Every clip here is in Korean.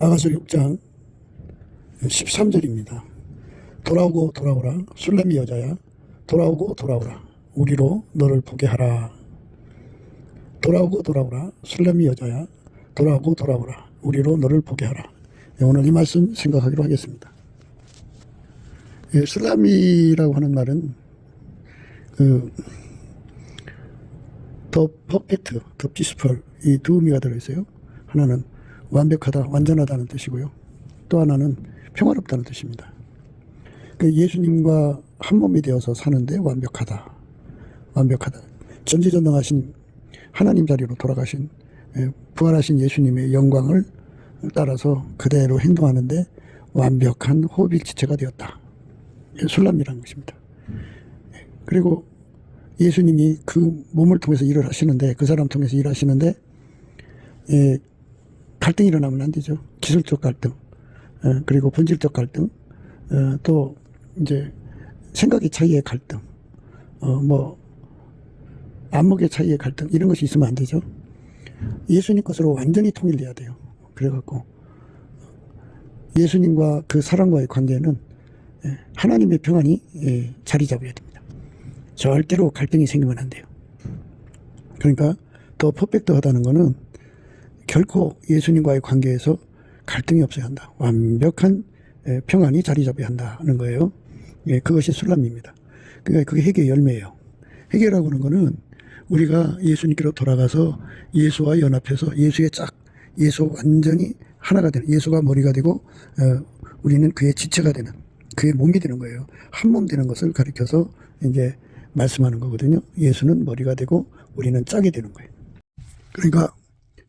아가서 6장 13절입니다. 돌아오고 돌아오라 술래미 여자야, 돌아오고 돌아오라 우리로 너를 보게 하라. 돌아오고 돌아오라 술래미 여자야, 돌아오고 돌아오라 우리로 너를 보게 하라. 오늘 이 말씀 생각하기로 하겠습니다. 술래미라고 하는 말은 더 퍼펙트, 더 피스풀, 이 두 의미가 들어있어요. 하나는 완벽하다, 완전하다는 뜻이고요. 또 하나는 평화롭다는 뜻입니다. 예수님과 한 몸이 되어서 사는데 완벽하다. 전지전능하신 하나님 자리로 돌아가신 부활하신 예수님의 영광을 따라서 그대로 행동하는데 완벽한 호흡일지체가 되었다. 술람이라는 것입니다. 그리고 예수님이 그 몸을 통해서 일을 하시는데, 그 사람 통해서 일하시는데 갈등이 일어나면 안 되죠. 기술적 갈등, 그리고 본질적 갈등, 또 이제 생각의 차이의 갈등, 안목의 차이의 갈등, 이런 것이 있으면 안 되죠. 예수님 것으로 완전히 통일돼야 돼요. 그래갖고 예수님과 그 사람과의 관계는 하나님의 평안이 자리 잡아야 됩니다. 절대로 갈등이 생기면 안 돼요. 그러니까 더 퍼펙트하다는 것은 결코 예수님과의 관계에서 갈등이 없어야 한다. 완벽한 평안이 자리 잡아야 한다는 거예요. 그것이 술람입니다. 그러니까 그게 회개의 열매예요. 회개라고 하는 것은 우리가 예수님께로 돌아가서 예수와 연합해서 예수 완전히 하나가 되는, 예수가 머리가 되고 우리는 그의 지체가 되는, 그의 몸이 되는 거예요. 한 몸 되는 것을 가리켜서 이제 말씀하는 거거든요. 예수는 머리가 되고 우리는 짝이 되는 거예요. 그러니까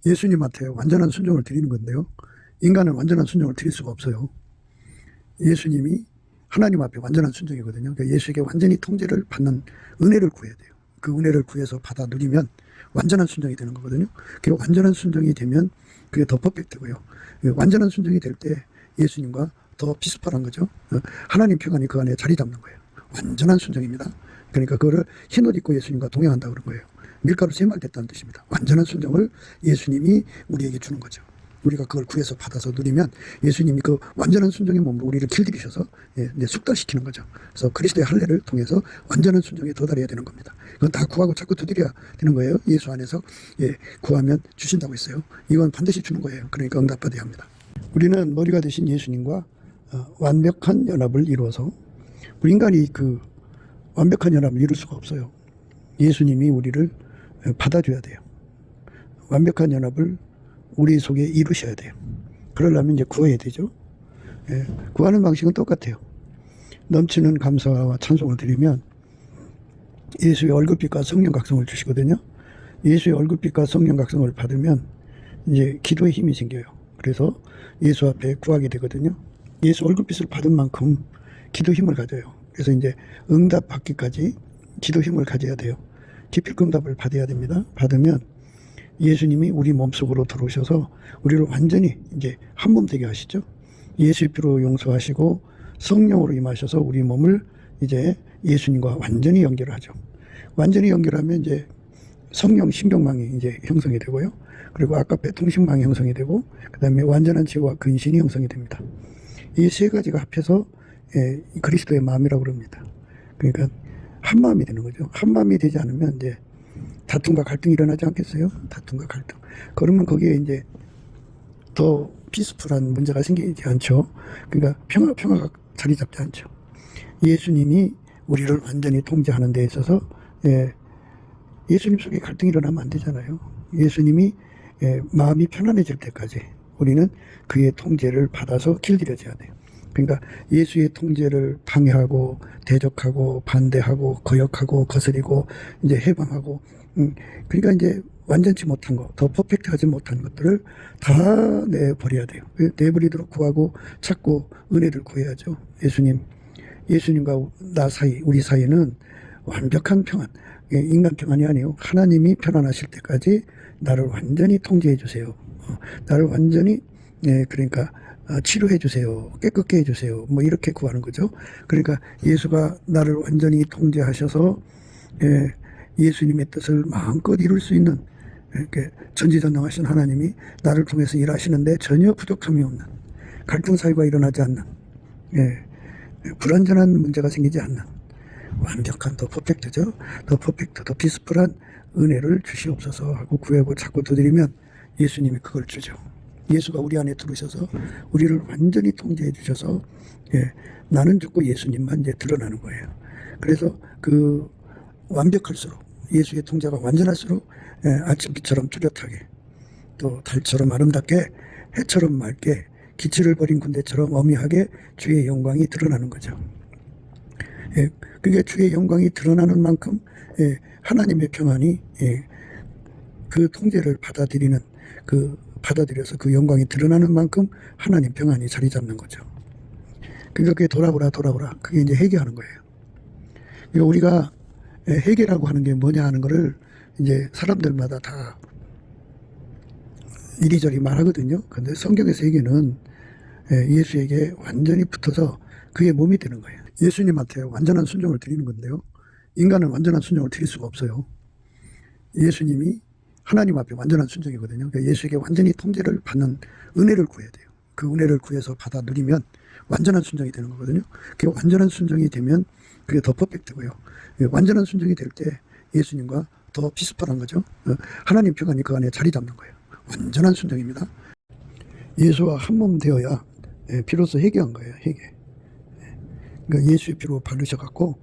예수님한테 완전한 순종을 드리는 건데요. 인간은 완전한 순종을 드릴 수가 없어요. 예수님이 하나님 앞에 완전한 순종이거든요. 그러니까 예수에게 완전히 통제를 받는 은혜를 구해야 돼요. 그 은혜를 구해서 받아 누리면 완전한 순종이 되는 거거든요. 그리고 완전한 순종이 되면 그게 더 퍼펙트고요. 완전한 순종이 될 때 예수님과 더 비슷한 거죠. 하나님 평안이 그 안에 자리 잡는 거예요. 완전한 순종입니다. 그러니까 그거를 흰옷 입고 예수님과 동행한다 그런 거예요. 밀가루 세말됐다는 뜻입니다. 완전한 순종을 예수님이 우리에게 주는 거죠. 우리가 그걸 구해서 받아서 누리면 예수님이 그 완전한 순종의 몸으로 우리를 길들이셔서 숙달시키는 거죠. 그래서 그리스도의 할례를 통해서 완전한 순종에 도달해야 되는 겁니다. 그건 다 구하고 자꾸 두드려야 되는 거예요. 예수 안에서 구하면 주신다고 했어요. 이건 반드시 주는 거예요. 그러니까 응답받아야 합니다. 우리는 머리가 되신 예수님과 완벽한 연합을 이루어서, 우리 인간이 그 완벽한 연합을 이룰 수가 없어요. 예수님이 우리를 받아줘야 돼요. 완벽한 연합을 우리 속에 이루셔야 돼요. 그러려면 이제 구해야 되죠. 구하는 방식은 똑같아요. 넘치는 감사와 찬송을 드리면 예수의 얼굴빛과 성령 각성을 주시거든요. 예수의 얼굴빛과 성령 각성을 받으면 이제 기도에 힘이 생겨요. 그래서 예수 앞에 구하게 되거든요. 예수 얼굴빛을 받은 만큼 기도 힘을 가져요. 그래서 이제 응답 받기까지 기도 힘을 가져야 돼요. 기필 응답을 받아야 됩니다. 받으면 예수님이 우리 몸속으로 들어오셔서 우리를 완전히 이제 한 몸 되게 하시죠. 예수의 피로 용서하시고 성령으로 임하셔서 우리 몸을 이제 예수님과 완전히 연결을 하죠. 완전히 연결하면 이제 성령 신경망이 이제 형성이 되고요. 그리고 아까페 통신망이 형성이 되고, 그 다음에 완전한 지혜와 근신이 형성이 됩니다. 이 세 가지가 합해서 그리스도의 마음이라고 그럽니다. 그러니까 한 마음이 되는 거죠. 한 마음이 되지 않으면 이제 다툼과 갈등이 일어나지 않겠어요? 다툼과 갈등. 그러면 거기에 이제 더 피스풀한 문제가 생기지 않죠. 그러니까 평화가 자리 잡지 않죠. 예수님이 우리를 완전히 통제하는 데 있어서 예수님 속에 갈등이 일어나면 안 되잖아요. 예수님이 마음이 편안해질 때까지 우리는 그의 통제를 받아서 길들여져야 돼요. 그러니까 예수의 통제를 방해하고 대적하고 반대하고 거역하고 거스리고 이제 해방하고, 그러니까 이제 완전치 못한 거, 더 퍼펙트하지 못한 것들을 다 내버려야 돼요. 내버리도록 구하고 찾고 은혜를 구해야죠. 예수님과 나 사이, 우리 사이는 완벽한 평안, 인간 평안이 아니에요. 하나님이 편안하실 때까지 나를 완전히 통제해 주세요. 나를 완전히 그러니까 치료해 주세요. 깨끗게 해 주세요. 뭐 이렇게 구하는 거죠. 그러니까 예수가 나를 완전히 통제하셔서 예수님의 뜻을 마음껏 이룰 수 있는 이렇게 전지전능하신 하나님이 나를 통해서 일하시는데 전혀 부족함이 없는, 갈등 사유가 일어나지 않는, 예, 불완전한 문제가 생기지 않는 완벽한 더 퍼펙트죠. 더 퍼펙트, 더 피스풀한 은혜를 주시옵소서 하고 구하고 자꾸 두드리면 예수님이 그걸 주죠. 예수가 우리 안에 들어오셔서 우리를 완전히 통제해 주셔서, 예, 나는 죽고 예수님만 이제 드러나는 거예요. 그래서 그 완벽할수록, 예수의 통제가 완전할수록, 예, 아침빛처럼 뚜렷하게, 또 달처럼 아름답게, 해처럼 맑게, 기치를 버린 군대처럼 어미하게 주의 영광이 드러나는 거죠. 예, 그게 주의 영광이 드러나는 만큼, 예, 하나님의 평안이, 예, 그 통제를 받아들여서 그 영광이 드러나는 만큼 하나님 평안이 자리 잡는 거죠. 그러니까 그게 돌아보라. 그게 이제 회개하는 거예요. 그러니까 우리가 회개라고 하는 게 뭐냐 하는 거를 이제 사람들마다 다 이리저리 말하거든요. 근데 성경에서 회개는 예수에게 완전히 붙어서 그의 몸이 되는 거예요. 예수님한테 완전한 순종을 드리는 건데요. 인간은 완전한 순종을 드릴 수가 없어요. 예수님이 하나님 앞에 완전한 순종이거든요. 그러니까 예수에게 완전히 통제를 받는 은혜를 구해야 돼요. 그 은혜를 구해서 받아 누리면 완전한 순종이 되는 거거든요. 그 완전한 순종이 되면 그게 더 퍼펙트고요. 완전한 순종이 될 때 예수님과 더 비슷한 거죠. 하나님 평안이 그 안에 자리 잡는 거예요. 완전한 순종입니다. 예수와 한 몸 되어야 비로소 회개한 거예요. 회개. 그러니까 예수의 피로 바르셔갖고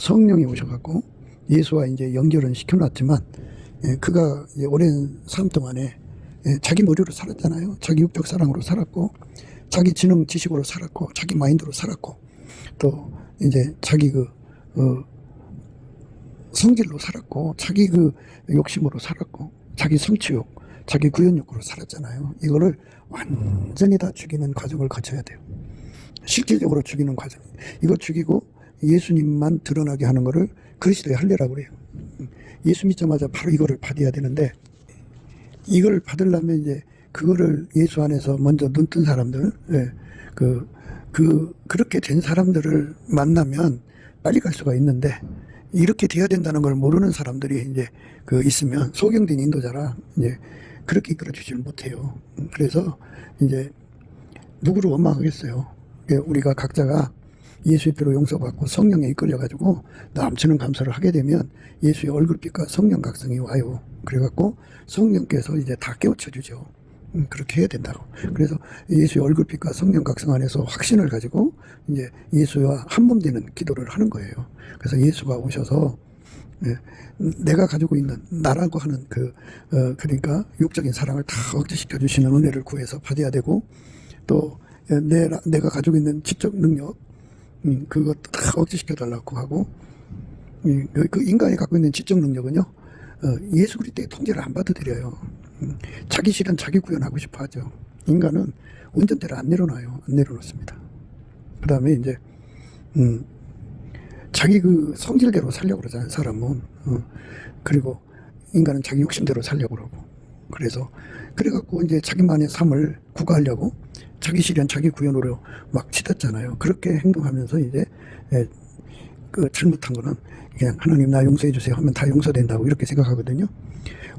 성령이 오셔갖고 예수와 이제 연결은 시켜놨지만, 그가 오랜 삶 동안에 자기 머리로 살았잖아요. 자기 육적 사랑으로 살았고, 자기 지능 지식으로 살았고, 자기 마인드로 살았고, 또 이제 자기 성질로 살았고, 자기 욕심으로 살았고, 자기 성취욕, 자기 구현욕으로 살았잖아요. 이거를 완전히 다 죽이는 과정을 거쳐야 돼요. 실질적으로 죽이는 과정. 이거 죽이고 예수님만 드러나게 하는 거를 그리스도의 할례라고 그래요. 예수 믿자마자 바로 이거를 받아야 되는데, 이걸 받으려면 이제 그거를 예수 안에서 먼저 눈 뜬 사람들, 그렇게 된 사람들을 만나면 빨리 갈 수가 있는데, 이렇게 돼야 된다는 걸 모르는 사람들이 이제 있으면 소경된 인도자라 이제 그렇게 이끌어주지를 못해요. 그래서 이제 누구를 원망하겠어요. 우리가 각자가 예수의 피로 용서받고 성령에 이끌려가지고 넘치는 감사를 하게 되면 예수의 얼굴빛과 성령 각성이 와요. 그래갖고 성령께서 이제 다 깨우쳐주죠. 그렇게 해야 된다고. 그래서 예수의 얼굴빛과 성령 각성 안에서 확신을 가지고 이제 예수와 한 몸 되는 기도를 하는 거예요. 그래서 예수가 오셔서 내가 가지고 있는 나라고 하는 그러니까 육적인 사랑을 다 억제시켜 주시는 은혜를 구해서 받아야 되고, 또 내가 가지고 있는 지적 능력, 그것도 다 억제시켜 달라고 하고, 그 인간이 갖고 있는 지적 능력은요, 예수 그리스도의 통제를 안 받아들여요. 자기 실현 자기 구현하고 싶어 하죠. 인간은 운전대를 안 내려놔요. 안 내려놓습니다. 그 다음에 이제 자기 성질대로 살려고 그러잖아요, 사람은. 그리고 인간은 자기 욕심대로 살려고 그러고. 그래갖고 이제 자기만의 삶을 구가하려고 자기 실현, 자기 구현으로 막 치닫잖아요. 그렇게 행동하면서 이제, 잘못한 거는 그냥 하나님 나 용서해 주세요 하면 다 용서된다고 이렇게 생각하거든요.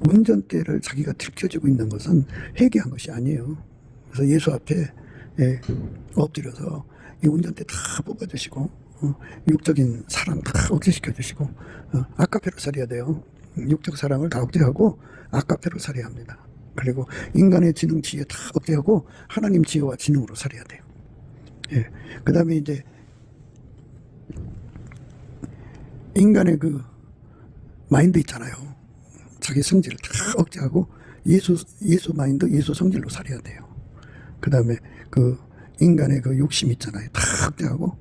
운전대를 자기가 들켜주고 있는 것은 회개한 것이 아니에요. 그래서 예수 앞에 엎드려서 이 운전대 다 뽑아주시고, 육적인 사랑 다 억제시켜 주시고, 아까페로 살아야 돼요. 육적 사랑을 다 억제하고 아까페로 살아야 합니다. 그리고 인간의 지능 지혜 다 억제하고 하나님 지혜와 지능으로 살아야 돼요. 그 다음에 이제 인간의 마인드 있잖아요. 자기 성질을 다 억제하고 예수 마인드, 예수 성질로 살아야 돼요. 그 다음에 인간의 욕심 있잖아요. 다 억제하고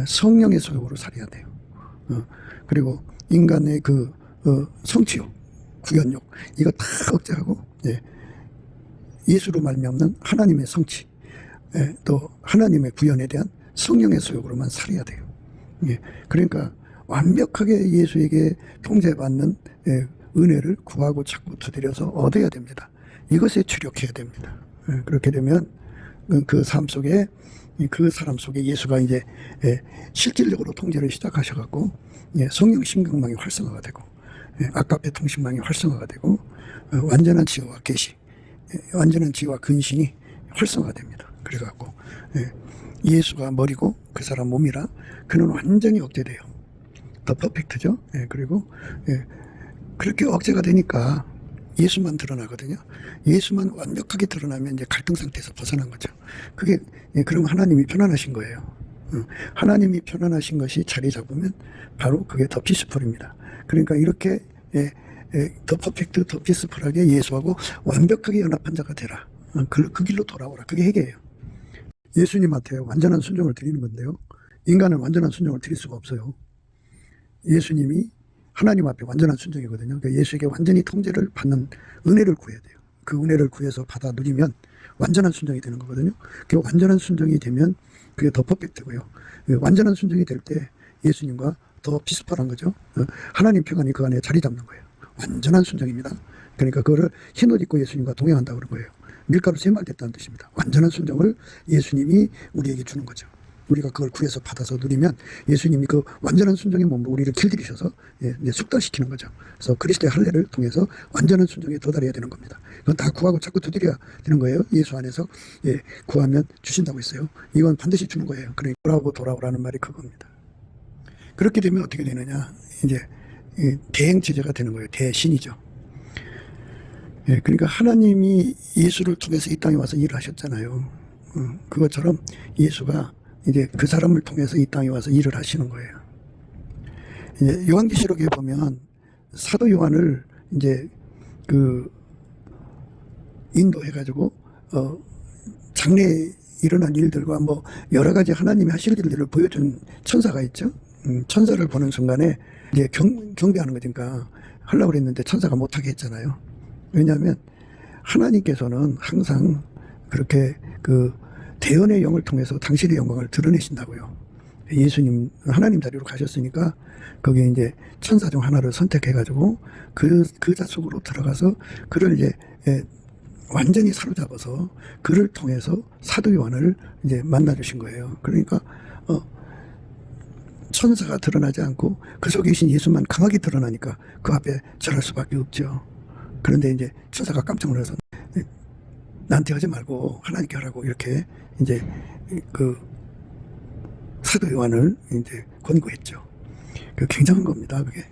성령의 소욕으로 살아야 돼요. 그리고 인간의 성취욕, 구현욕, 이거 다 억제하고, 예수로 말미암는 하나님의 성취, 또 하나님의 구현에 대한 성령의 소욕으로만 살아야 돼요. 그러니까 완벽하게 예수에게 통제받는 은혜를 구하고 찾고 두드려서 얻어야 됩니다. 이것에 주력해야 됩니다. 그렇게 되면 그 삶 속에, 그 사람 속에 예수가 이제 실질적으로 통제를 시작하셔갖고 성령 신경망이 활성화가 되고, 아까페 통신망이 활성화가 되고, 완전한 지혜와 계시, 완전한 지혜와 근신이 활성화됩니다. 그래갖고 예수가 머리고 그 사람 몸이라 그는 완전히 억제돼요. 더 퍼펙트죠. 그리고 그렇게 억제가 되니까 예수만 드러나거든요. 예수만 완벽하게 드러나면 이제 갈등 상태에서 벗어난 거죠. 그게 그럼 하나님이 편안하신 거예요. 하나님이 편안하신 것이 자리 잡으면 바로 그게 더 피스풀입니다. 그러니까 이렇게 더 퍼펙트, 더 피스풀하게 예수하고 완벽하게 연합한 자가 되라. 그 길로 돌아오라. 그게 핵이에요. 예수님한테 완전한 순종을 드리는 건데요. 인간은 완전한 순종을 드릴 수가 없어요. 예수님이 하나님 앞에 완전한 순종이거든요. 그러니까 예수에게 완전히 통제를 받는 은혜를 구해야 돼요. 그 은혜를 구해서 받아 누리면 완전한 순종이 되는 거거든요. 그 완전한 순종이 되면 그게 더 퍼펙트고요. 완전한 순종이 될 때 예수님과 더 비슷한 거죠. 하나님 평안이 그 안에 자리 잡는 거예요. 완전한 순종입니다. 그러니까 그거를 흰옷 입고 예수님과 동행한다고 그런 거예요. 밀가루 세말됐다는 뜻입니다. 완전한 순종을 예수님이 우리에게 주는 거죠. 우리가 그걸 구해서 받아서 누리면 예수님이 그 완전한 순종의 몸으로 우리를 길들이셔서 숙달시키는 거죠. 그래서 그리스도의 할례를 통해서 완전한 순종에 도달해야 되는 겁니다. 그건 다 구하고 자꾸 두드려야 되는 거예요. 예수 안에서 구하면 주신다고 했어요. 이건 반드시 주는 거예요. 그러니까 돌아오고 돌아오라는 말이 그겁니다. 그렇게 되면 어떻게 되느냐, 이제 대행체제가 되는 거예요. 대신이죠. 그러니까 하나님이 예수를 통해서 이 땅에 와서 일을 하셨잖아요. 그것처럼 예수가 이제 그 사람을 통해서 이 땅에 와서 일을 하시는 거예요. 이제 요한계시록에 보면 사도 요한을 이제 그 인도해가지고 장래에 일어난 일들과 뭐 여러 가지 하나님이 하실 일들을 보여준 천사가 있죠. 천사를 보는 순간에 이제 경배하는 거니까 하려고 그랬는데 천사가 못하게 했잖아요. 왜냐하면 하나님께서는 항상 그렇게 그 대언의 영을 통해서 당신의 영광을 드러내신다고요. 예수님 하나님 자리로 가셨으니까 거기에 이제 천사 중 하나를 선택해가지고 그 자 속으로 들어가서 그를 이제 완전히 사로잡아서 그를 통해서 사도 요한을 이제 만나주신 거예요. 그러니까 천사가 드러나지 않고 그 속에 계신 예수만 강하게 드러나니까 그 앞에 절할 수밖에 없죠. 그런데 이제 천사가 깜짝 놀라서 나한테 하지 말고 하나님께 하라고 이렇게 이제 그 사도 요한을 이제 권고했죠. 그 굉장한 겁니다. 그게.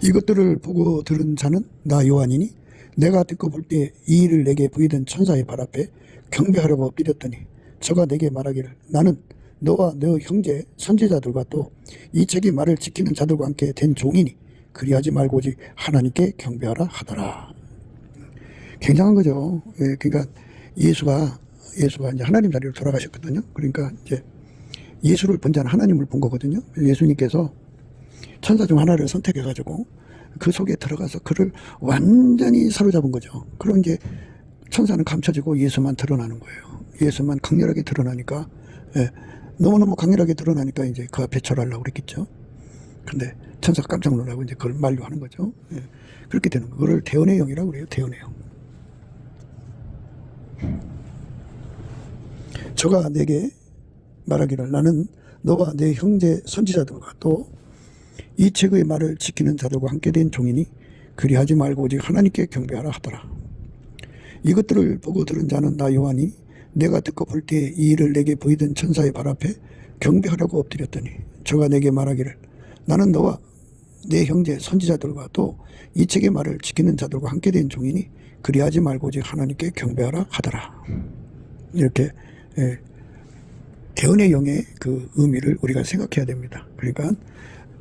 이것들을 보고 들은 자는 나 요한이니 내가 듣고 볼 때 이 일을 내게 보이던 천사의 발 앞에 경배하려고 엎드렸더니 저가 내게 말하기를 나는 너와 너 형제 선지자들과 또 이 책의 말을 지키는 자들과 함께 된 종이니 그리하지 말고 오직 하나님께 경배하라 하더라. 굉장한 거죠. 그러니까 예수가 이제 하나님 자리로 돌아가셨거든요. 그러니까 이제 예수를 본 자는 하나님을 본 거거든요. 예수님께서 천사 중 하나를 선택해가지고 그 속에 들어가서 그를 완전히 사로잡은 거죠. 그런 게 천사는 감춰지고 예수만 드러나는 거예요. 예수만 강렬하게 드러나니까 너무너무 강렬하게 드러나니까 이제 그 앞에 절하려고 그랬겠죠. 근데 천사가 깜짝 놀라고 이제 그걸 만류하는 거죠. 그렇게 되는 거. 그걸 대언의 영이라고 그래요. 대언의 영. 저가 내게 말하기를 나는 너와 내 형제 선지자들과 또 이 책의 말을 지키는 자들과 함께 된 종이니 그리하지 말고 오직 하나님께 경배하라 하더라. 이것들을 보고 들은 자는 나 요한이 내가 듣고 볼 때 이 일을 내게 보이던 천사의 발 앞에 경배하라고 엎드렸더니 저가 내게 말하기를 나는 너와 내 형제 선지자들과 또 이 책의 말을 지키는 자들과 함께 된 종이니 그리하지 말고 오직 하나님께 경배하라 하더라. 이렇게 대언의 영의 그 의미를 우리가 생각해야 됩니다. 그러니까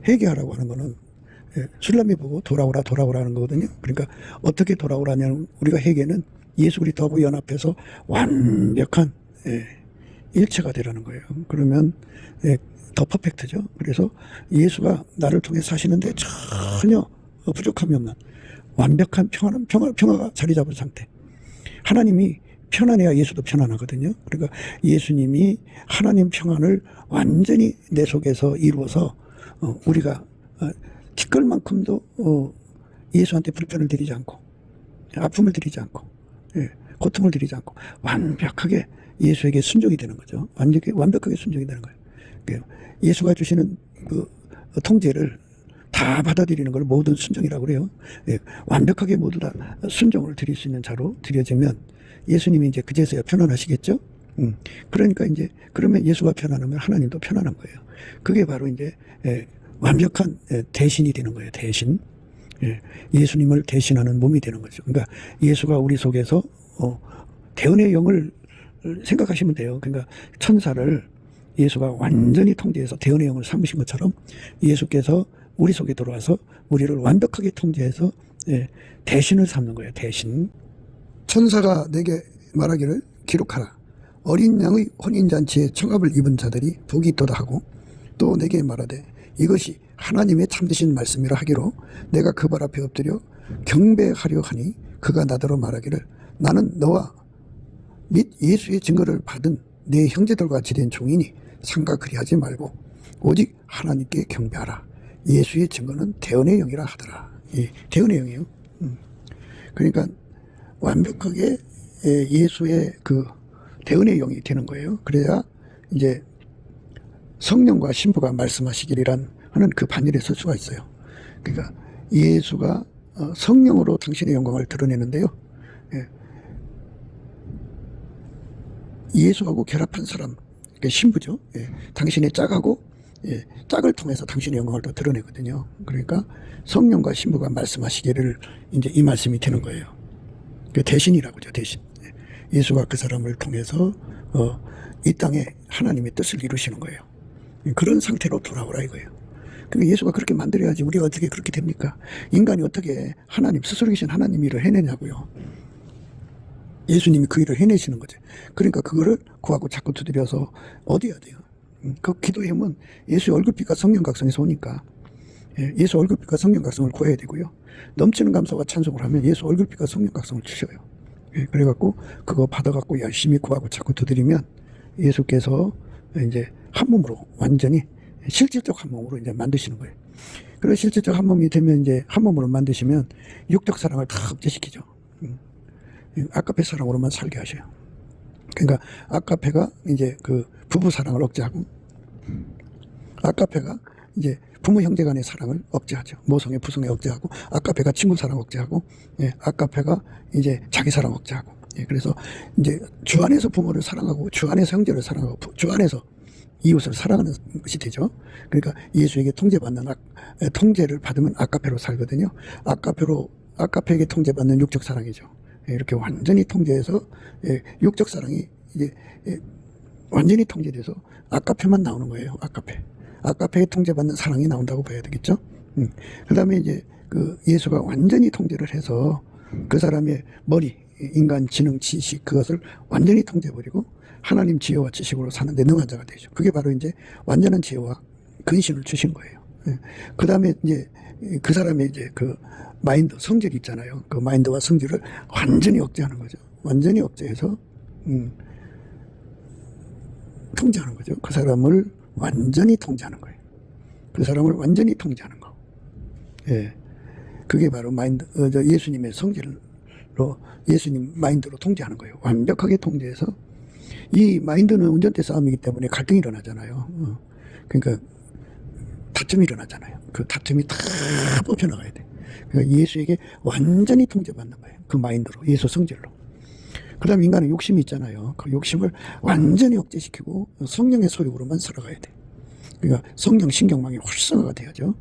회개하라고 하는 거는 술람이 보고 돌아오라는 거거든요. 그러니까 어떻게 돌아오라냐면 우리가 회개는 예수 그리스도하고 연합해서 완벽한 일체가 되라는 거예요. 그러면 더 퍼펙트죠. 그래서 예수가 나를 통해 사시는데 전혀 부족함이 없는 완벽한 평화가 자리 잡은 상태. 하나님이 편안해야 예수도 편안하거든요. 그러니까 예수님이 하나님 평안을 완전히 내 속에서 이루어서 우리가 티끌만큼도 예수한테 불편을 드리지 않고 아픔을 드리지 않고 고통을 드리지 않고 완벽하게 예수에게 순종이 되는 거죠. 완벽하게 순종이 되는 거예요. 예수가 주시는 그 통제를 다 받아들이는 걸 모든 순종이라고 그래요. 예, 완벽하게 모두 다 순종을 드릴 수 있는 자로 드려지면 예수님이 이제 그제서야 편안하시겠죠? 그러니까 이제 그러면 예수가 편안하면 하나님도 편안한 거예요. 그게 바로 이제 완벽한 대신이 되는 거예요. 대신. 예수님을 대신하는 몸이 되는 거죠. 그러니까 예수가 우리 속에서 대언의 영을 생각하시면 돼요. 그러니까 천사를 예수가 완전히 통제해서 대언의 영을 삼으신 것처럼 예수께서 우리 속에 들어와서 우리를 완벽하게 통제해서 대신을 삼는 거예요. 대신. 천사가 내게 말하기를 기록하라. 어린 양의 혼인잔치에 청합을 입은 자들이 복이 있도다 하고 또 내게 말하되 이것이 하나님의 참되신 말씀이라 하기로 내가 그 발 앞에 엎드려 경배하려 하니 그가 나더러 말하기를 나는 너와 및 예수의 증거를 받은 내 형제들과 같이 된 종이니 상가 그리하지 말고 오직 하나님께 경배하라. 예수의 증거는 대언의 영이라 하더라. 예, 대언의 영이에요. 그러니까 완벽하게 예수의 그 대언의 영이 되는 거예요. 그래야 이제 성령과 신부가 말씀하시기란 하는 그 반열에 설 수가 있어요. 그러니까 예수가 성령으로 당신의 영광을 드러내는데요. 예수하고 결합한 사람, 그러니까 신부죠. 당신의 짝하고 짝을 통해서 당신의 영광을 더 드러내거든요. 그러니까 성령과 신부가 말씀하시기를 이제 이 말씀이 되는 거예요. 그 대신이라고 하죠. 대신. 예수가 그 사람을 통해서 이 땅에 하나님의 뜻을 이루시는 거예요. 그런 상태로 돌아오라 이거예요. 그러니까 예수가 그렇게 만들어야지 우리가 어떻게 그렇게 됩니까? 인간이 어떻게 하나님, 스스로 계신 하나님 일을 해내냐고요. 예수님이 그 일을 해내시는 거죠. 그러니까 그거를 구하고 자꾸 두드려서 얻어야 돼요. 그 기도하면 예수의 얼굴빛과 성령 각성에서 오니까 예수 얼굴빛과 성령 각성을 구해야 되고요. 넘치는 감사와 찬송을 하면 예수 얼굴빛과 성령 각성을 주셔요. 그래갖고 그거 받아갖고 열심히 구하고 자꾸 두드리면 예수께서 이제 한 몸으로 완전히 실질적 한 몸으로 이제 만드시는 거예요. 그리고 실질적 한 몸이 되면 이제 한 몸으로 만드시면 육적 사랑을 다 억제시키죠. 아까페 사랑으로만 살게 하셔요. 그러니까 아까페가 이제 그 부부 사랑을 억제하고 아까페가 이제 부모 형제 간의 사랑을 억제하죠. 모성애 부성애 억제하고 아까페가 친구 사랑 억제하고 아까페가 이제 자기 사랑 억제하고 그래서 이제 주 안에서 부모를 사랑하고 주 안에서 형제를 사랑하고 주 안에서 이웃을 사랑하는 것이 되죠. 그러니까 예수에게 통제를 받으면 아까페로 살거든요. 아까페에게 통제받는 육적 사랑이죠. 이렇게 완전히 통제해서 육적 사랑이 이제 완전히 통제돼서 아까페만 나오는 거예요. 아까페에 통제받는 사랑이 나온다고 봐야 되겠죠. 그 다음에 이제 그 예수가 완전히 통제를 해서 그 사람의 머리, 인간 지능, 지식 그것을 완전히 통제해버리고 하나님 지혜와 지식으로 사는데 능한 자가 되죠. 그게 바로 이제 완전한 지혜와 근신을 주신 거예요. 그 다음에 이제 그 사람의 이제 그 마인드, 성질이 있잖아요. 그 마인드와 성질을 완전히 억제하는 거죠. 완전히 억제해서 통제하는 거죠. 그 사람을 완전히 통제하는 거예요. 그 사람을 완전히 통제하는 거. 그게 바로 마인드, 예수님의 성질로, 예수님 마인드로 통제하는 거예요. 완벽하게 통제해서. 이 마인드는 운전대 싸움이기 때문에 갈등이 일어나잖아요. 그러니까 다툼이 일어나잖아요. 그 다툼이 다 뽑혀나가야 돼. 그러니까 예수에게 완전히 통제받는 거예요. 그 마인드로, 예수 성질로. 그 다음 인간은 욕심이 있잖아요. 그 욕심을 완전히 억제시키고 성령의 소욕으로만 살아가야 돼. 그러니까 성령 신경망이 활성화가 돼야죠.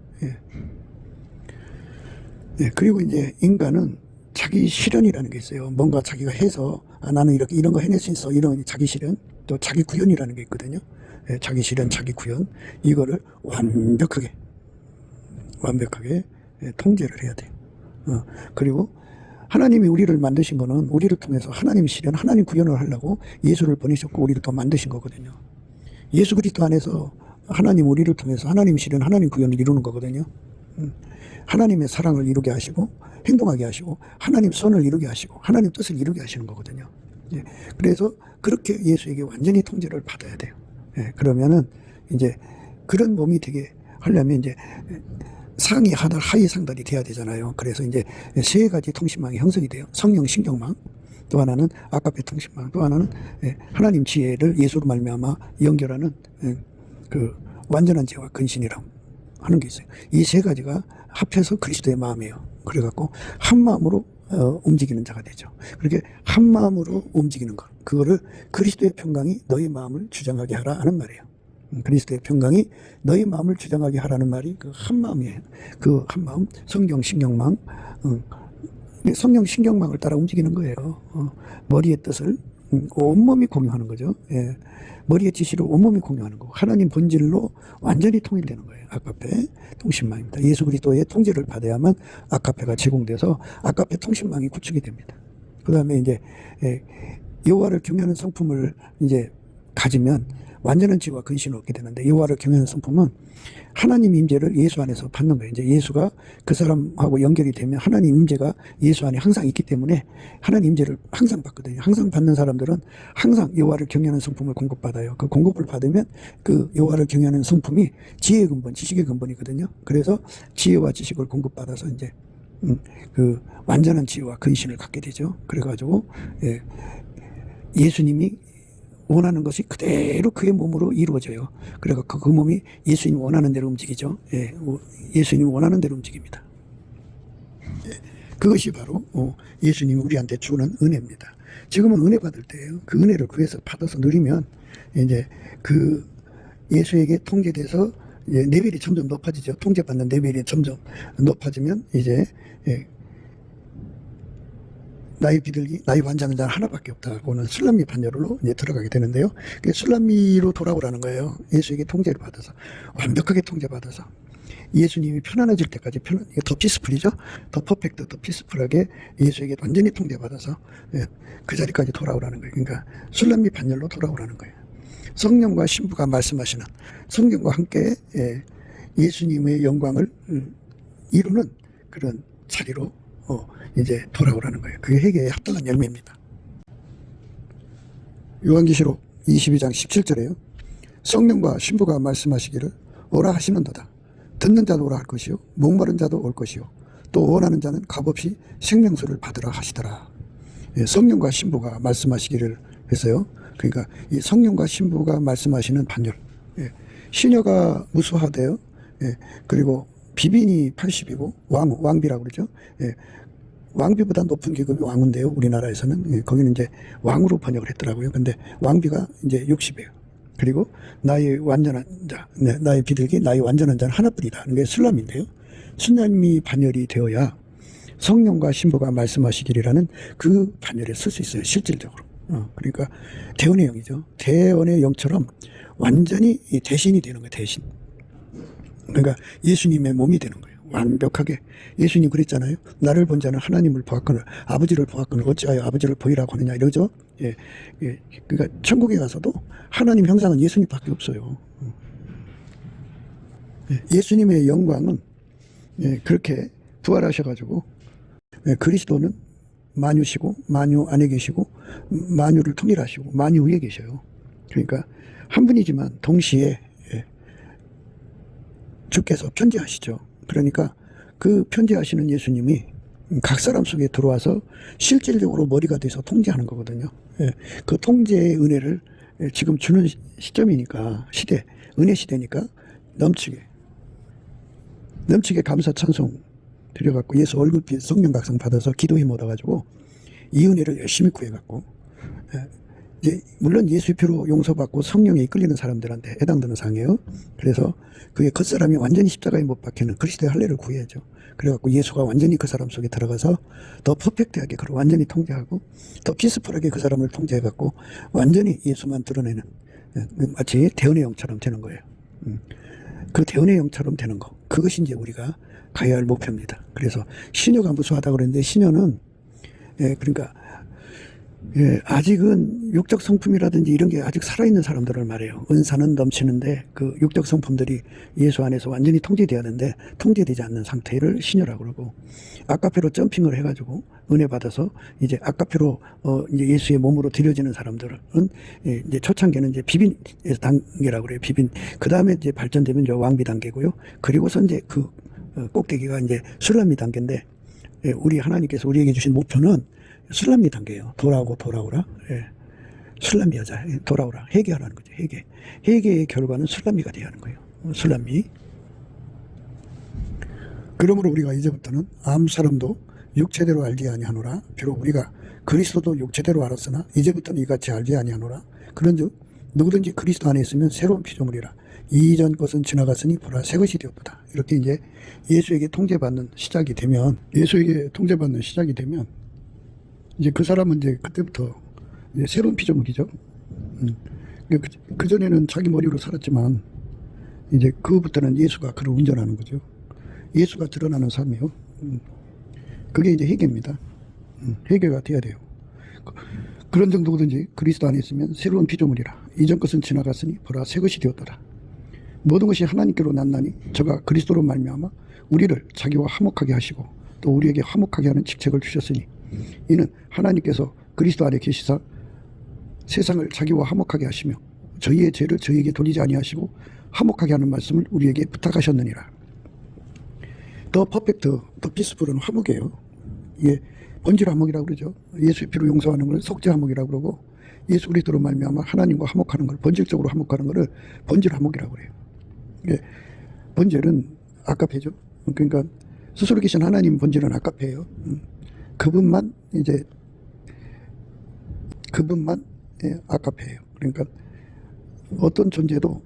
그리고 이제 인간은 자기 실현이라는 게 있어요. 뭔가 자기가 해서 나는 이렇게 이런 거 해낼 수 있어. 이런 자기 실현, 또 자기 구현이라는 게 있거든요. 자기 실현, 자기 구현. 이거를 완벽하게 통제를 해야 돼요. 그리고 하나님이 우리를 만드신 거는 우리를 통해서 하나님 실현, 하나님 구현을 하려고 예수를 보내셨고 우리를 또 만드신 거거든요. 예수 그리스도 안에서 하나님 우리를 통해서 하나님 실현, 하나님 구현을 이루는 거거든요. 하나님의 사랑을 이루게 하시고 행동하게 하시고 하나님 선을 이루게 하시고 하나님 뜻을 이루게 하시는 거거든요. 그래서 그렇게 예수에게 완전히 통제를 받아야 돼요. 그러면은 이제 그런 몸이 되게 하려면 이제 상이 하달, 하위 상달이 돼야 되잖아요. 그래서 이제 세 가지 통신망이 형성이 돼요. 성령 신경망, 또 하나는 아까페 통신망, 또 하나는 하나님 지혜를 예수로 말미암아 연결하는 그 완전한 지혜와 근신이라고 하는 게 있어요. 이 세 가지가 합해서 그리스도의 마음이에요. 그래갖고 한 마음으로 움직이는 자가 되죠. 그렇게 한 마음으로 움직이는 것, 그거를 그리스도의 평강이 너희 마음을 주장하게 하라 하는 말이에요. 그리스도의 평강이 너희 마음을 주장하게 하라는 말이 그 한 마음이에요. 그 한 마음, 성경 신경망, 성령 신경망을 따라 움직이는 거예요. 머리의 뜻을 온몸이 공유하는 거죠. 예. 머리의 지시를 온몸이 공유하는 거고 하나님 본질로 완전히 통일되는 거예요. 아카페 통신망입니다. 예수 그리스도의 통제를 받아야만 아카페가 제공돼서 아카페 통신망이 구축이 됩니다. 그 다음에 이제 여호와를 경외하는 성품을 이제 가지면 완전한 지혜와 근신을 얻게 되는데, 여호와를 경외하는 성품은 하나님 임재를 예수 안에서 받는 거예요. 이제 예수가 그 사람하고 연결이 되면 하나님 임재가 예수 안에 항상 있기 때문에 하나님 임재를 항상 받거든요. 항상 받는 사람들은 항상 여호와를 경외하는 성품을 공급받아요. 그 공급을 받으면 그 여호와를 경외하는 성품이 지혜의 근본, 지식의 근본이거든요. 그래서 지혜와 지식을 공급받아서 이제 그 완전한 지혜와 근신을 갖게 되죠. 그래가지고 예수님이 원하는 것이 그대로 그의 몸으로 이루어져요. 그래서 그 몸이 예수님 원하는 대로 움직이죠. 예수님 원하는 대로 움직입니다. 그것이 바로 예수님이 우리한테 주는 은혜입니다. 지금은 은혜 받을 때예요. 그 은혜를 구해서 받아서 누리면 이제 그 예수에게 통제돼서 이제 레벨이 점점 높아지죠. 통제받는 레벨이 점점 높아지면 이제 나의 비둘기, 나의 완전한 자는 하나밖에 없다고는 술람미 반열로 이제 들어가게 되는데요. 술람미로 돌아오라는 거예요. 예수에게 통제를 받아서, 완벽하게 통제받아서. 예수님이 편안해질 때까지 더 피스풀이죠. 더 퍼펙트, 더 피스풀하게 예수에게 완전히 통제받아서 그 자리까지 돌아오라는 거예요. 그러니까 술람미 반열로 돌아오라는 거예요. 성령과 신부가 말씀하시는, 성령과 함께 예수님의 영광을 이루는 그런 자리로 이제 돌아오라는 거예요. 그게 회개에 합당한 열매입니다. 요한계시록 22장 17절에요. 성령과 신부가 말씀하시기를 오라 하시는도다. 듣는 자도 오라 할 것이요, 목마른 자도 올 것이요, 또 원하는 자는 값없이 생명수를 받으라 하시더라. 성령과 신부가 말씀하시기를 했어요. 그러니까 이 성령과 신부가 말씀하시는 반열. 시녀가 무수하대요. 그리고 비빈이 80이고 왕비라고 그러죠. 왕비보다 높은 계급이 왕인데요. 우리나라에서는 거기는 이제 왕으로 번역을 했더라고요. 근데 왕비가 이제 60이에요. 그리고 나의 완전한 자, 나의 비둘기, 나의 완전한 자는 하나뿐이다. 이게 술람인데요. 술람이 반열이 되어야 성령과 신부가 말씀하시기라는 그 반열에 쓸 수 있어요. 실질적으로. 그러니까 대언의 영이죠. 대언의 영처럼 완전히 대신이 되는 거예요. 대신. 그러니까 예수님의 몸이 되는 거예요. 완벽하게. 예수님 그랬잖아요. 나를 본 자는 하나님을 보았거늘 아버지를 보았거늘 어찌하여 아버지를 보이라고 하느냐 이러죠. 그러니까 천국에 가서도 하나님 형상은 예수님밖에 없어요. 예수님의 영광은 그렇게 부활하셔가지고 그리스도는 만유시고 만유 안에 계시고 만유를 통일하시고 만유 위에 계셔요. 그러니까 한 분이지만 동시에 주께서 편지하시죠. 그러니까 그 편지하시는 예수님이 각 사람 속에 들어와서 실질적으로 머리가 돼서 통제하는 거거든요. 그 통제의 은혜를 지금 주는 시점이니까, 은혜 시대니까 넘치게 감사 찬송 드려갖고 예수 얼굴빛 성령 각성 받아서 기도 힘 얻어가지고 이 은혜를 열심히 구해갖고 이제 물론 예수의 피로 용서받고 성령에 이끌리는 사람들한테 해당되는 상이에요. 그래서 그의 겉사람이 완전히 십자가에 못 박히는 그리스도의 할례를 구해야죠. 그래갖고 예수가 완전히 그 사람 속에 들어가서 더 퍼펙트하게 그를 완전히 통제하고 더 피스풀하게 그 사람을 통제해갖고 완전히 예수만 드러내는 마치 대언의 영처럼 되는 거예요. 그 대언의 영처럼 되는 거, 그것이 이제 우리가 가야 할 목표입니다. 그래서 시녀가 무수하다고 그랬는데 시녀는 그러니까 아직은 육적 성품이라든지 이런 게 아직 살아있는 사람들을 말해요. 은사는 넘치는데 그 육적 성품들이 예수 안에서 완전히 통제돼야 하는데 통제되지 않는 상태를 시녀라고 그러고, 아카페로 점핑을 해가지고 은혜 받아서 이제 아카페로 이제 예수의 몸으로 들여지는 사람들은 이제 초창기는 이제 비빈 단계라고 그래요. 비빈. 그 다음에 이제 발전되면 이제 왕비 단계고요. 그리고서 이제 그 꼭대기가 이제 술람미 단계인데, 우리 하나님께서 우리에게 주신 목표는 술람미 단계예요. 돌아오라. 술람미 여자, 돌아오라. 회개하라는 거죠. 회개의 결과는 술람미가 되어야 하는 거예요. 술람미. 그러므로 우리가 이제부터는 아무 사람도 육체대로 알지 아니하노라. 비록 우리가 그리스도도 육체대로 알았으나 이제부터는 이같이 알지 아니하노라. 그런즉 누구든지 그리스도 안에 있으면 새로운 피조물이라. 이전 것은 지나갔으니 보라 새 것이 되었도다. 이렇게 이제 예수에게 통제받는 시작이 되면 이제 그 사람은 이제 그때부터 이제 새로운 피조물이죠. 그 전에는 자기 머리로 살았지만 이제 그부터는 예수가 그를 운전하는 거죠. 예수가 드러나는 삶이요. 그게 이제 회개입니다. 회개가 돼야 돼요. 그런 정도든지 그리스도 안에 있으면 새로운 피조물이라. 이전 것은 지나갔으니 보라 새 것이 되었더라. 모든 것이 하나님께로 났나니 저가 그리스도로 말미암아 우리를 자기와 화목하게 하시고 또 우리에게 화목하게 하는 직책을 주셨으니 이는 하나님께서 그리스도 안에 계시사 세상을 자기와 화목하게 하시며 저희의 죄를 저희에게 돌리지 아니하시고 화목하게 하는 말씀을 우리에게 부탁하셨느니라. 더 퍼펙트, 더 피스풀은 화목이에요. 예, 번질 화목이라고 그러죠. 예수의 피로 용서하는 걸 속죄 화목이라고 그러고 예수 그리스도로 말미암아 하나님과 화목하는 걸 본질적으로 화목하는 것을 번질 화목이라고 그래요. 예, 번질은 아까페죠. 그러니까 스스로 계신 하나님 본질은 아까페예요. 그분만 아까페예요. 그러니까 어떤 존재도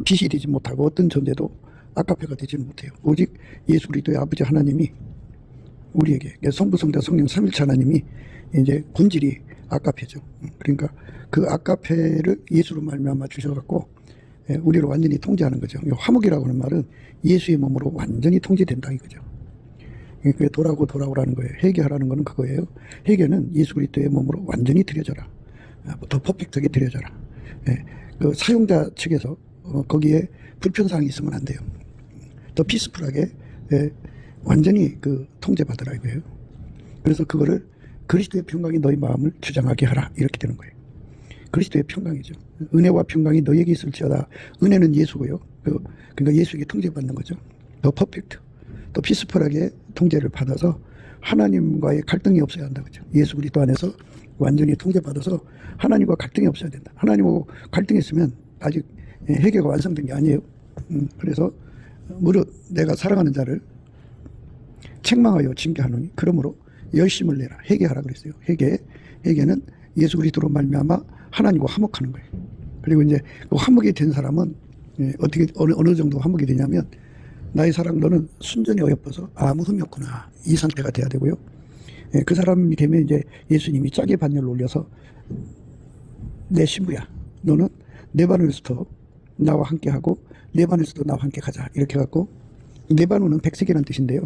빛이 되지 못하고 어떤 존재도 아까페가 되지는 못해요. 오직 예수 그리스도의 아버지 하나님이 우리에게 성부 성자 성령 삼일체 하나님이 이제 본질이 아까페죠. 그러니까 그 아까페를 예수로 말미암아 주셔갖고 우리를 완전히 통제하는 거죠. 화목이라고 하는 말은 예수의 몸으로 완전히 통제된다 이거죠. 그게 돌아오라는 거예요. 회개하라는 거는 그거예요. 회개는 예수 그리스도의 몸으로 완전히 들여져라. 더 퍼펙트하게 들여져라. 그 사용자 측에서 거기에 불편사항이 있으면 안 돼요. 더 피스풀하게 완전히 그 통제받으라 이거예요. 그래서 그거를 그리스도의 평강이 너희 마음을 주장하게 하라 이렇게 되는 거예요. 그리스도의 평강이죠. 은혜와 평강이 너희에게 있을지어다. 은혜는 예수고요. 그러니까 예수에게 통제받는 거죠. 더 퍼펙트, 더 피스풀하게 통제를 받아서 하나님과의 갈등이 없어야 한다 그죠. 예수 그리스도 안에서 완전히 통제받아서 하나님과 갈등이 없어야 된다. 하나님하고 갈등했으면 아직 회개가 완성된 게 아니에요. 그래서 무릇 내가 사랑하는 자를 책망하여 징계하노니 그러므로 열심을 내라. 회개하라 그랬어요. 회개는 예수 그리스도로 말미암아 하나님과 화목하는 거예요. 그리고 이제 그 화목이 된 사람은 어떻게 어느 정도 화목이 되냐면 나의 사랑 너는 순전히 어여뻐서 아무 흠이 없구나 이 상태가 돼야 되고요. 그 사람이 되면 이제 예수님이 짜게 반열을 올려서 내 신부야 너는 네바논에서도 나와 함께 하고 네바논에서도 나와 함께 가자 이렇게 해갖고 네바논은 백색이라는 뜻인데요.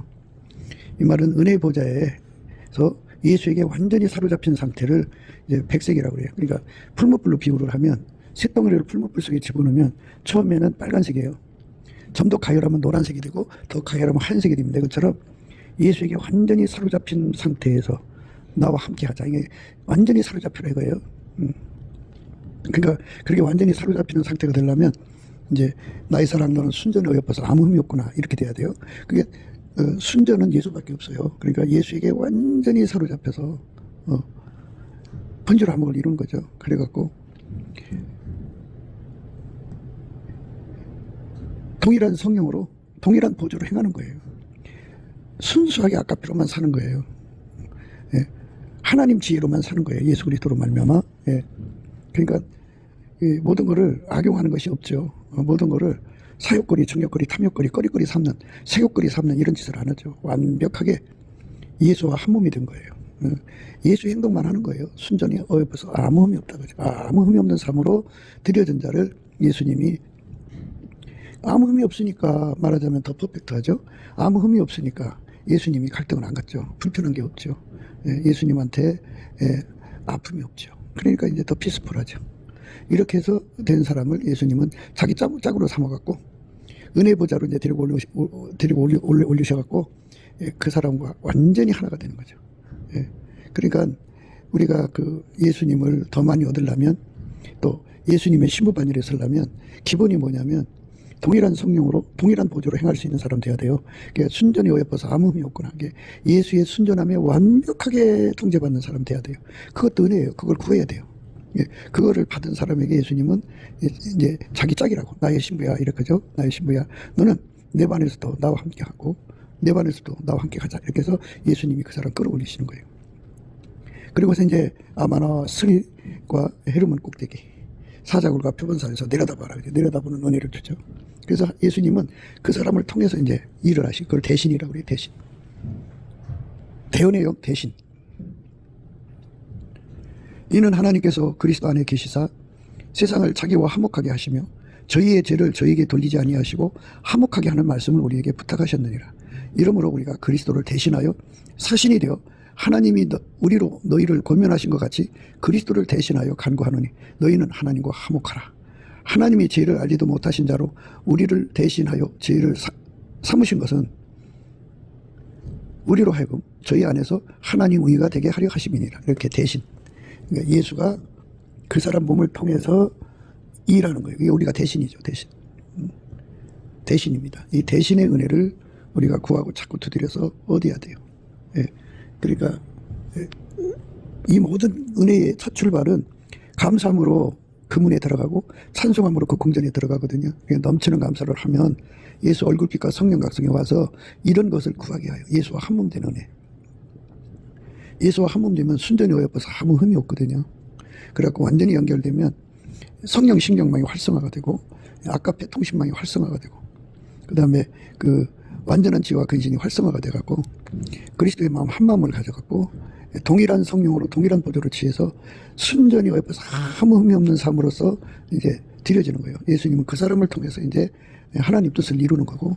이 말은 은혜의 보좌에서 예수에게 완전히 사로잡힌 상태를 이제 백색이라고 해요. 그러니까 풀무불로 비유를 하면 쇳덩어리를 풀무불 속에 집어넣으면 처음에는 빨간색이에요. 좀 더 가열하면 노란색이 되고 더 가열하면 하얀색이 됩니다. 그것처럼 예수에게 완전히 사로잡힌 상태에서 나와 함께 하자. 이게 완전히 사로잡히라 이거예요. 그러니까 그렇게 완전히 사로잡히는 상태가 되려면 이제 나의 사랑 너는 순전히 어여뻐서 아무 흠이 없구나 이렇게 돼야 돼요. 그게 순전은 예수밖에 없어요. 그러니까 예수에게 완전히 사로잡혀서 번질 화목을 이루는 거죠. 그래갖고 동일한 성령으로 동일한 보조로 행하는 거예요. 순수하게 아까피로만 사는 거예요. 예. 하나님 지혜로만 사는 거예요. 예수 그리스도로 말미암아. 예. 그러니까 모든 거를 악용하는 것이 없죠. 모든 거를 사욕거리, 정욕거리, 탐욕거리, 거리거리 삼는, 색욕거리 삼는 이런 짓을 안 하죠. 완벽하게 예수와 한 몸이 된 거예요. 예수 행동만 하는 거예요. 순전히 어여뻐서 아무 흠이 없다 그죠. 아무 흠이 없는 삶으로 드려진 자를 예수님이 아무 흠이 없으니까 말하자면 더 퍼펙트하죠. 아무 흠이 없으니까 예수님이 갈등을 안 갖죠. 불편한 게 없죠. 예수님한테 아픔이 없죠. 그러니까 이제 더 피스풀하죠. 이렇게 해서 된 사람을 예수님은 자기 짝으로 삼아갖고 은혜 보좌로 이제 데리고 올리셔갖고 그 사람과 완전히 하나가 되는 거죠. 그러니까 우리가 그 예수님을 더 많이 얻으려면 또 예수님의 신부 반열에 서려면 기본이 뭐냐면 동일한 성령으로 동일한 보조로 행할 수 있는 사람 돼야 돼요. 그러니까 순전히 어여뻐서 아무 흠이 없구나. 예수의 순전함에 완벽하게 통제받는 사람 돼야 돼요. 그것도 은혜예요. 그걸 구해야 돼요. 그거를 받은 사람에게 예수님은 이제 자기 짝이라고 나의 신부야 이렇게죠. 나의 신부야. 너는 내 반에서도 나와 함께 하고 내 반에서도 나와 함께 가자. 이렇게 해서 예수님이 그 사람 끌어올리시는 거예요. 그리고서 이제 아마나 스릴과 헤르몬 꼭대기 사자굴과 표본산에서 내려다봐라. 내려다보는 은혜를 주죠. 그래서 예수님은 그 사람을 통해서 이제 일을 하시. 그걸 대신이라고 그래요. 대신. 대언의 영 대신. 이는 하나님께서 그리스도 안에 계시사 세상을 자기와 화목하게 하시며 저희의 죄를 저희에게 돌리지 아니하시고 화목하게 하는 말씀을 우리에게 부탁하셨느니라. 이러므로 우리가 그리스도를 대신하여 사신이 되어 하나님이 우리로 너희를 권면하신 것 같이 그리스도를 대신하여 간구하노니 너희는 하나님과 화목하라. 하나님이 죄를 알지도 못하신 자로 우리를 대신하여 죄를 삼으신 것은 우리로 하여금 저희 안에서 하나님 의가 되게 하려 하심이니라. 이렇게 대신. 그러니까 예수가 그 사람 몸을 통해서 일하는 거예요. 이게 우리가 대신이죠. 대신. 대신입니다. 이 대신의 은혜를 우리가 구하고 자꾸 두드려서 얻어야 돼요. 예. 그러니까 이 모든 은혜의 첫 출발은 감사함으로 그 문에 들어가고 찬송함으로 그 궁전에 들어가거든요. 넘치는 감사를 하면 예수 얼굴빛과 성령 각성에 와서 이런 것을 구하게 하여 예수와 한몸 된 은혜. 예수와 한몸 되면 순전히 어여뻐서 아무 흠이 없거든요. 그래갖고 완전히 연결되면 성령 신경망이 활성화가 되고 아까페 통신망이 활성화가 되고 그 다음에 그 완전한 지와 근신이 활성화가 돼갖고 그리스도의 마음 한 마음을 가져갖고 동일한 성령으로 동일한 보조를 취해서 순전히 어여뻐서 아무 흠이 없는 삶으로서 이제 드려지는 거예요. 예수님은 그 사람을 통해서 이제 하나님 뜻을 이루는 거고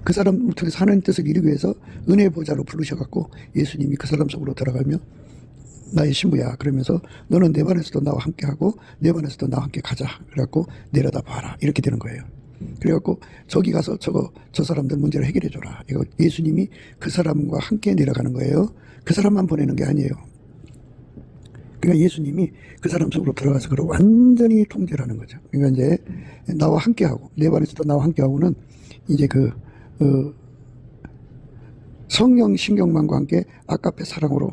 그 사람을 통해서 하나님 뜻을 이루기 위해서 은혜 보좌로 부르셔갖고 예수님이 그 사람 속으로 들어가며 나의 신부야 그러면서 너는 내 반에서도 나와 함께하고 내 반에서도 나와 함께 가자 그래갖고 내려다 봐라 이렇게 되는 거예요. 그래갖고 저기 가서 저 사람들 문제를 해결해 줘라. 이거 예수님이 그 사람과 함께 내려가는 거예요. 그 사람만 보내는 게 아니에요. 그러니까 예수님이 그 사람 속으로 들어가서 그걸 완전히 통제를 하는 거죠. 그러니까 이제 나와 함께하고 내 반에서도 나와 함께하고는 이제 성령 신경망과 함께 아까페 사랑으로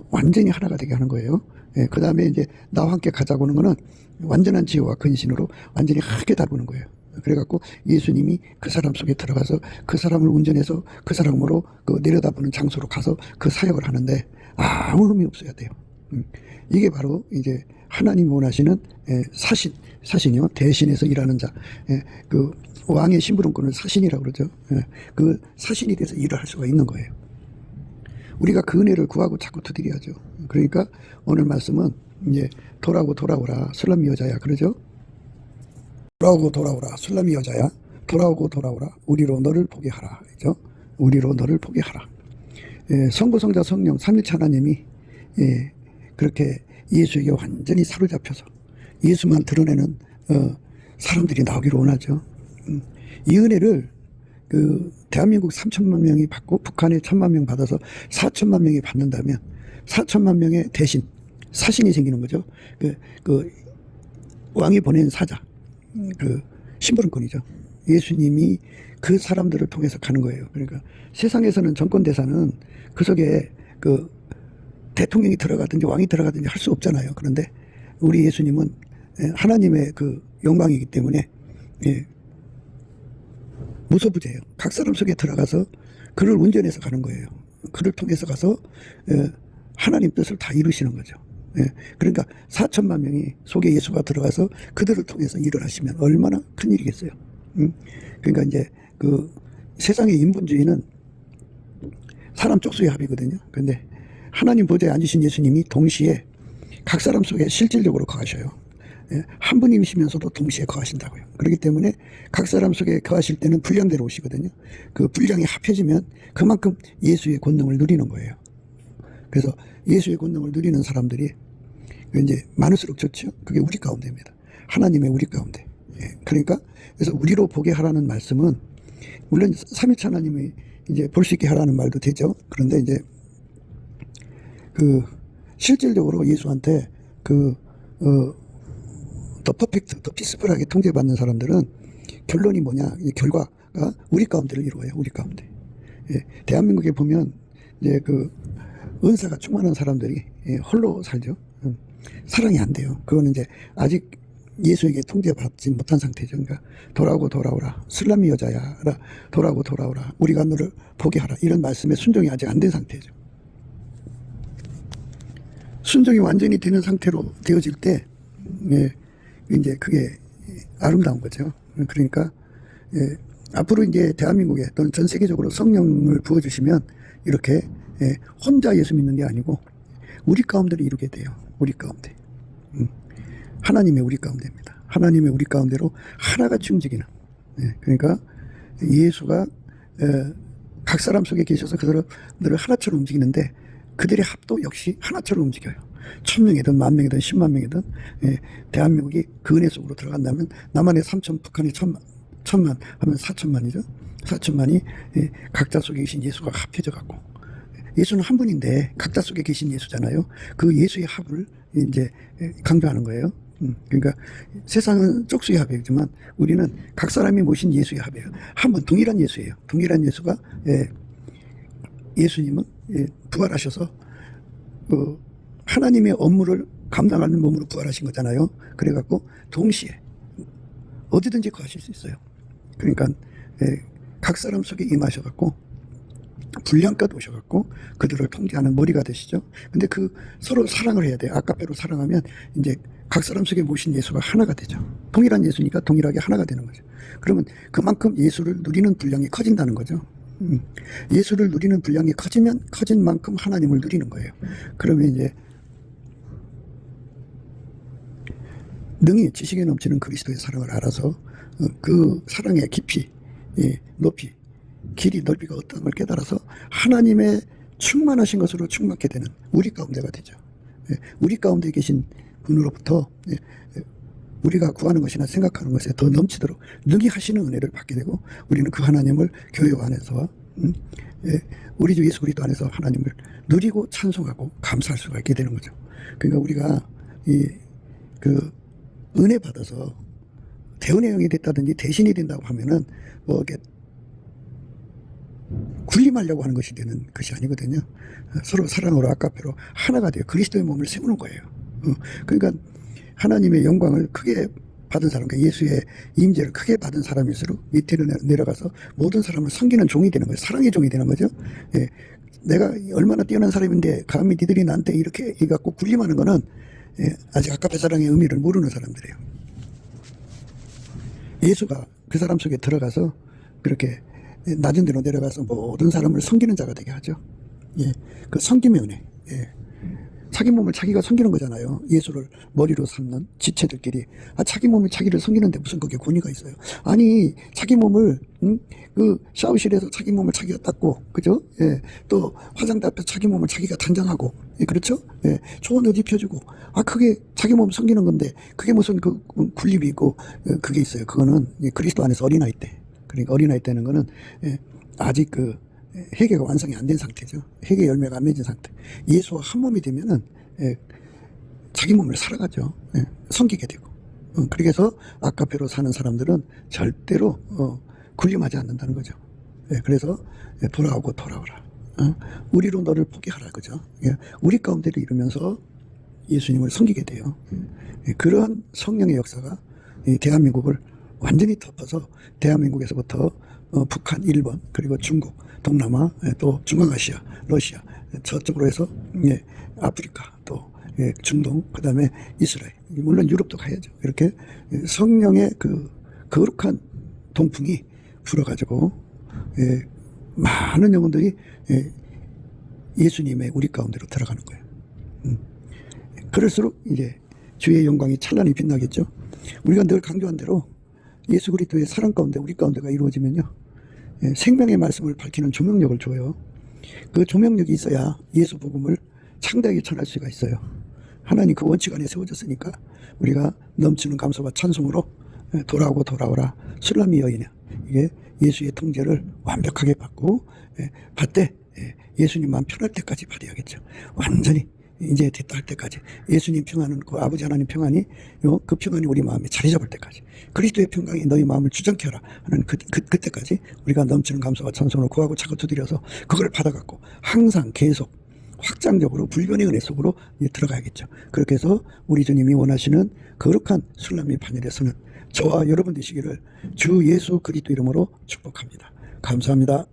완전히 하나가 되게 하는 거예요. 예, 그 다음에 이제 나와 함께 가자고 하는 거는 완전한 지혜와 근신으로 완전히 하게 다루는 거예요. 그래갖고 예수님이 그 사람 속에 들어가서 그 사람을 운전해서 그 사람으로 그 내려다보는 장소로 가서 그 사역을 하는데 아무 흠이 없어야 돼요. 이게 바로 이제 하나님이 원하시는 사신이요. 대신해서 일하는 자. 그 왕의 심부름꾼을 사신이라고 그러죠. 그 사신이 돼서 일을 할 수가 있는 거예요. 우리가 그 은혜를 구하고 자꾸 두드려야죠. 그러니까 오늘 말씀은 이제 돌아오라 술람미 여자야 그러죠. 돌아오라 술람미 여자야 돌아오라 우리로 너를 보게 하라 그죠. 우리로 너를 보게 하라. 성부 성자 성령 삼위일체 하나님이 그렇게 예수에게 완전히 사로잡혀서 예수만 드러내는 사람들이 나오기를 원하죠. 이 은혜를 그 대한민국 3천만 명이 받고 북한에 1,000만 명 받아서 4천만 명이 받는다면 4천만 명의 대신 사신이 생기는 거죠. 그 왕이 보낸 사자, 그 심부름꾼이죠. 예수님이 그 사람들을 통해서 가는 거예요. 그러니까 세상에서는 정권 대사는 그 속에 그 대통령이 들어가든지 왕이 들어가든지 할 수 없잖아요. 그런데 우리 예수님은 하나님의 그 영광이기 때문에 무소부재예요. 각 사람 속에 들어가서 그를 운전해서 가는 거예요. 그를 통해서 가서 하나님 뜻을 다 이루시는 거죠. 그러니까 4천만 명이 속에 예수가 들어가서 그들을 통해서 일을 하시면 얼마나 큰 일이겠어요. 그러니까 이제 그 세상의 인본주의는 사람 쪽수의 합이거든요. 그런데 하나님 보좌에 앉으신 예수님이 동시에 각 사람 속에 실질적으로 거하셔요. 한 분이시면서도 동시에 거하신다고요. 그렇기 때문에 각 사람 속에 거하실 때는 분량대로 오시거든요. 그 분량이 합해지면 그만큼 예수의 권능을 누리는 거예요. 그래서 예수의 권능을 누리는 사람들이 이제 많을수록 좋죠. 그게 우리 가운데입니다. 하나님의 우리 가운데. 그러니까 그래서 우리로 보게 하라는 말씀은 물론 삼위일체 하나님이 이제 볼 수 있게 하라는 말도 되죠. 그런데 이제 그 실질적으로 예수한테 더 퍼펙트, 더 피스풀하게 통제받는 사람들은 결론이 뭐냐? 이 결과가 우리 가운데를 이루어요. 우리 가운데. 대한민국에 보면 이제 그 은사가 충만한 사람들이 홀로 살죠. 사랑이 안 돼요. 그거는 이제 아직 예수에게 통제받지 못한 상태죠. 그러니까 돌아오고 돌아오라, 슬라미 여자야, 돌아오고 돌아오라, 우리가 너를 포기하라, 이런 말씀에 순종이 아직 안 된 상태죠. 순종이 완전히 되는 상태로 되어질 때, 예, 이제 그게 아름다운 거죠. 그러니까, 예, 앞으로 이제 대한민국에 또는 전 세계적으로 성령을 부어주시면 이렇게, 예, 혼자 예수 믿는 게 아니고 우리 가운데를 이루게 돼요. 우리 가운데. 하나님의 우리 가운데입니다. 하나님의 우리 가운데로 하나같이 움직이는. 예, 그러니까 예수가 각 사람 속에 계셔서 그들을 하나처럼 움직이는데 그들의 합도 역시 하나처럼 움직여요. 1000명이든 10,000명이든 10만 명이든, 예, 대한민국이 그 은혜 속으로 들어간다면 남한의 3천, 북한의 1,000만 하면 4천만이죠. 4천만이 예, 각자 속에 계신 예수가 합해져 갖고, 예수는 한 분인데 각자 속에 계신 예수잖아요. 그 예수의 합을 이제 강조하는 거예요. 그러니까 세상은 쪽수의 합이지만 우리는 각 사람이 모신 예수의 합이에요. 한 분 동일한 예수예요. 동일한 예수가, 예, 예수님은, 예, 부활하셔서 하나님의 업무를 감당하는 몸으로 부활하신 거잖아요. 그래갖고 동시에 어디든지 거하실 수 있어요. 그러니까, 예, 각 사람 속에 임하셔갖고 분량껏 오셔갖고 그들을 통제하는 머리가 되시죠. 근데 그 서로 사랑을 해야 돼요. 아까페로 사랑하면 이제 각 사람 속에 모신 예수가 하나가 되죠. 동일한 예수니까 동일하게 하나가 되는 거죠. 그러면 그만큼 예수를 누리는 분량이 커진다는 거죠. 예수를 누리는 분량이 커지면 커진 만큼 하나님을 누리는 거예요. 그러면 이제 능히 지식에 넘치는 그리스도의 사랑을 알아서 그 사랑의 깊이, 예, 높이, 길이, 넓이가 어떤 걸 깨달아서 하나님의 충만하신 것으로 충만케 되는 우리 가운데가 되죠. 예, 우리 가운데 계신 분으로부터, 예, 우리가 구하는 것이나 생각하는 것에 더 넘치도록 능히 하시는 은혜를 받게 되고 우리는 그 하나님을 교회 안에서, 예, 우리 주 예수 그리스도 안에서 하나님을 누리고 찬송하고 감사할 수가 있게 되는 거죠. 그러니까 우리가 그 은혜 받아서 대은혜 영이 됐다든지 대신이 된다고 하면은 뭐 이렇게 군림하려고 하는 것이 되는 것이 아니거든요. 서로 사랑으로 아까페로 하나가 돼요. 그리스도의 몸을 세우는 거예요. 그러니까 하나님의 영광을 크게 받은 사람, 그러니까 예수의 임재를 크게 받은 사람일수록 밑으로 내려가서 모든 사람을 섬기는 종이 되는 거예요. 사랑의 종이 되는 거죠. 예, 내가 얼마나 뛰어난 사람인데 감히 니들이 나한테 이렇게 해갖고 군림하는 거는, 예, 아직 아까페 사랑의 의미를 모르는 사람들이에요. 예수가 그 사람 속에 들어가서 그렇게 낮은 데로 내려가서 모든 사람을 섬기는 자가 되게 하죠. 예, 그 섬김의 은혜. 예. 자기 몸을 자기가 섬기는 거잖아요. 예수를 머리로 삼는 지체들끼리. 자기 몸을 자기를 섬기는데 무슨 그게 권위가 있어요. 아니, 자기 몸을, 그 샤워실에서 자기 몸을 자기가 닦고, 그죠? 예, 또 화장대 앞에서 자기 몸을 자기가 단장하고, 예, 그렇죠? 예, 좋은 옷 입혀주고, 그게 자기 몸 섬기는 건데, 그게 무슨 그 군림이 있고, 그게 있어요. 그거는 그리스도 안에서 어린아이 때. 그러니까 어린아이 때는 거는, 예, 아직 그 회개가 완성이 안 된 상태죠. 회개 열매가 안 맺은 상태. 예수와 한 몸이 되면은, 예, 자기 몸을 살아가죠. 예, 섬기게 되고. 그래서 아까페로 사는 사람들은 절대로 군림하지 않는다는 거죠. 예, 그래서 돌아오고 돌아오라. 우리로 너를 포기하라, 그죠? 예, 우리 가운데를 이루면서 예수님을 섬기게 돼요. 예, 그러한 성령의 역사가 이 대한민국을 완전히 덮어서 대한민국에서부터 북한, 일본, 그리고 중국, 동남아, 또 중앙아시아, 러시아, 저쪽으로 해서, 예, 아프리카, 또, 예, 중동, 그 다음에 이스라엘, 물론 유럽도 가야죠. 이렇게 성령의 그 거룩한 동풍이 불어가지고, 예, 많은 영혼들이, 예, 예수님의 우리 가운데로 들어가는 거예요. 그럴수록 이제 주의 영광이 찬란히 빛나겠죠. 우리가 늘 강조한 대로 예수 그리스도의 사랑 가운데 우리 가운데가 이루어지면요, 예, 생명의 말씀을 밝히는 조명력을 줘요. 그 조명력이 있어야 예수 복음을 창대하게 전할 수가 있어요. 하나님 그 원칙 안에 세워졌으니까 우리가 넘치는 감사와 찬송으로 돌아오고 돌아오라 술람이 여인이야. 이게 예수의 통제를 완벽하게 받고, 받되 예수님 마음 편할 때까지 받아야겠죠. 완전히 이제 됐다 할 때까지 예수님 평안은 그 아버지 하나님 평안이 그 평안이 우리 마음에 자리 잡을 때까지 그리스도의 평강이 너희 마음을 주장케 하라 하는 그때까지 우리가 넘치는 감사와 찬송으로 구하고 차고 두드려서 그걸 받아갖고 항상 계속 확장적으로 불변의 은혜 속으로 들어가야겠죠. 그렇게 해서 우리 주님이 원하시는 거룩한 술람의 반열에서는 저와 여러분 되시기를 주 예수 그리스도 이름으로 축복합니다. 감사합니다.